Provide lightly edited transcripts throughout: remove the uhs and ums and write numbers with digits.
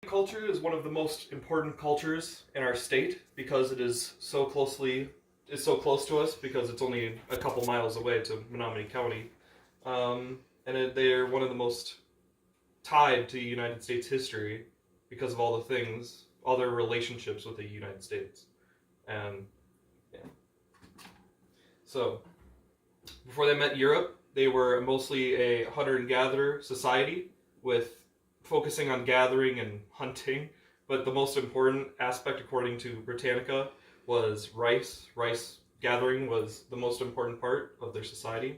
Culture is one of the most important cultures in our state because it is so close to us because it's only a couple miles away to Menominee County, they're one of the most tied to United States history because of all their relationships with the United States, and yeah. So before they met Europe, they were mostly a hunter and gatherer society with focusing on gathering and hunting, but the most important aspect, according to Britannica, was rice. Rice gathering was the most important part of their society.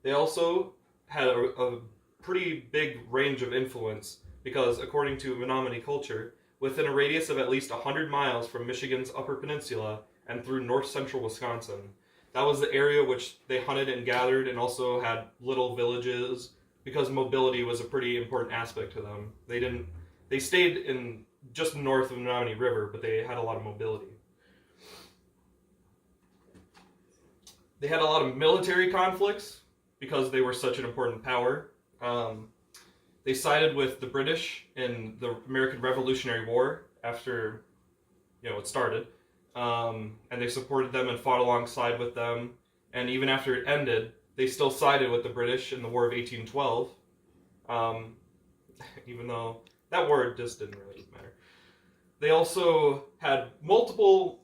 They also had a pretty big range of influence because, according to Menominee culture, within a radius of at least 100 miles from Michigan's Upper Peninsula and through north-central Wisconsin, that was the area which they hunted and gathered and also had little villages, because mobility was a pretty important aspect to them. They stayed in just north of the Menominee River, but they had a lot of mobility. They had a lot of military conflicts because they were such an important power. They sided with the British in the American Revolutionary War after, it started, and they supported them and fought alongside with them. And even after it ended, they still sided with the British in the War of 1812, even though that war just didn't really matter. They also had multiple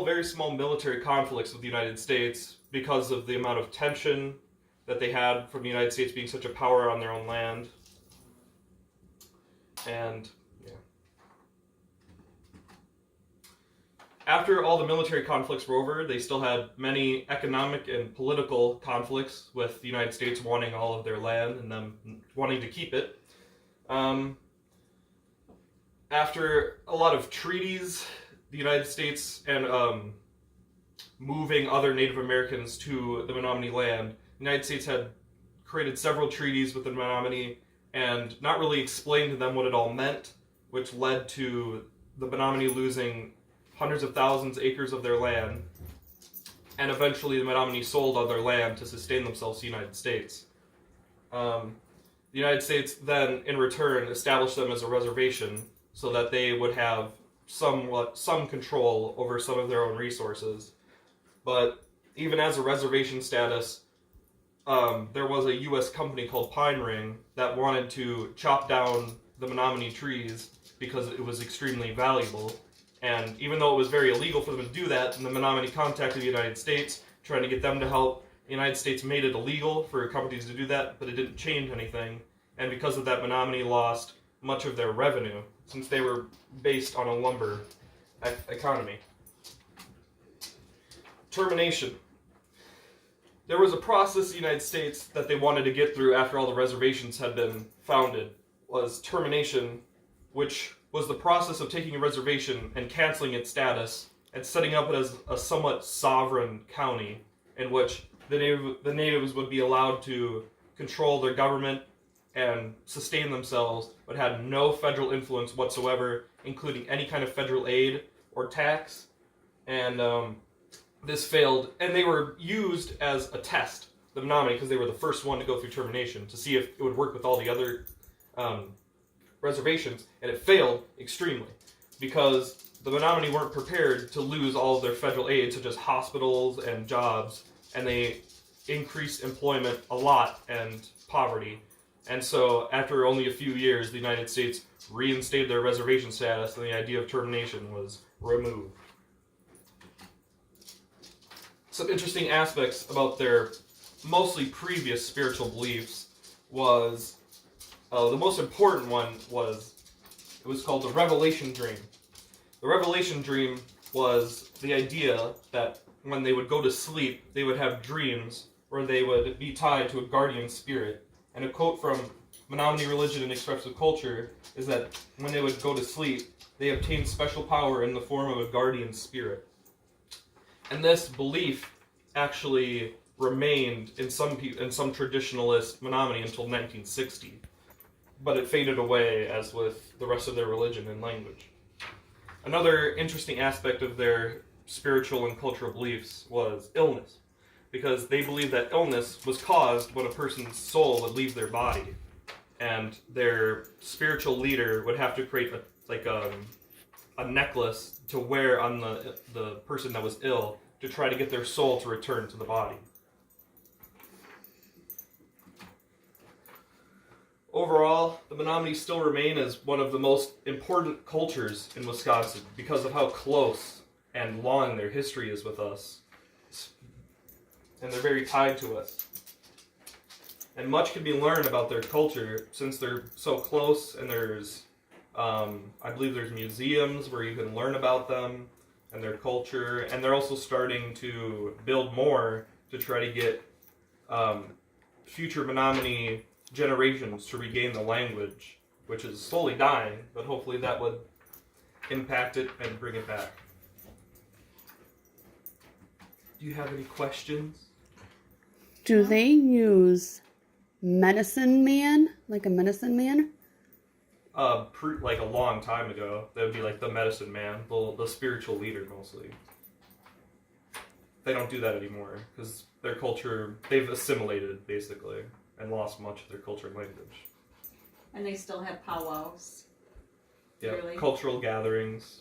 very small military conflicts with the United States because of the amount of tension that they had from the United States being such a power on their own land. And after all the military conflicts were over, they still had many economic and political conflicts with the United States wanting all of their land and them wanting to keep it. After a lot of treaties, the United States and moving other Native Americans to the Menominee land, the United States had created several treaties with the Menominee and not really explained to them what it all meant, which led to the Menominee losing hundreds of thousands of acres of their land, and eventually the Menominee sold all their land to sustain themselves to the United States. The United States then, in return, established them as a reservation so that they would have some control over some of their own resources. But even as a reservation status, there was a U.S. company called Pine Ring that wanted to chop down the Menominee trees because it was extremely valuable. And even though it was very illegal for them to do that, and the Menominee contacted the United States trying to get them to help, the United States made it illegal for companies to do that, but it didn't change anything. And because of that, Menominee lost much of their revenue, since they were based on a lumber economy. Termination. There was a process in the United States that they wanted to get through after all the reservations had been founded, was termination, which was the process of taking a reservation and canceling its status and setting up it as a somewhat sovereign county in which the natives would be allowed to control their government and sustain themselves, but had no federal influence whatsoever, including any kind of federal aid or tax. And this failed, and they were used as a test, the Menominee, because they were the first one to go through termination to see if it would work with all the other reservations, and it failed extremely because the Menominee weren't prepared to lose all of their federal aid, such as hospitals and jobs, and they increased employment a lot and poverty. And so after only a few years, the United States reinstated their reservation status and the idea of termination was removed. Some interesting aspects about their mostly previous spiritual beliefs was the most important one was, it was called the Revelation Dream. The Revelation Dream was the idea that when they would go to sleep, they would have dreams where they would be tied to a guardian spirit. And a quote from Menominee Religion and Expressive Culture is that when they would go to sleep, they obtained special power in the form of a guardian spirit. And this belief actually remained in some traditionalist Menominee until 1960. But it faded away as with the rest of their religion and language. Another interesting aspect of their spiritual and cultural beliefs was illness, because they believed that illness was caused when a person's soul would leave their body. and their spiritual leader would have to create a necklace to wear on the person that was ill to try to get their soul to return to the body. Overall, the Menominee still remain as one of the most important cultures in Wisconsin because of how close and long their history is with us. And they're very tied to us. And much can be learned about their culture since they're so close, and there's, I believe there's museums where you can learn about them and their culture, and they're also starting to build more to try to get future Menominee generations to regain the language, which is slowly dying, but hopefully that would impact it and bring it back. Do you have any questions? Do they use medicine man? Like a medicine man? Like a long time ago, that would be like the medicine man, the spiritual leader mostly. They don't do that anymore because their culture, they've assimilated basically and lost much of their culture and language. And they still have powwows. Yeah, Really? cultural gatherings.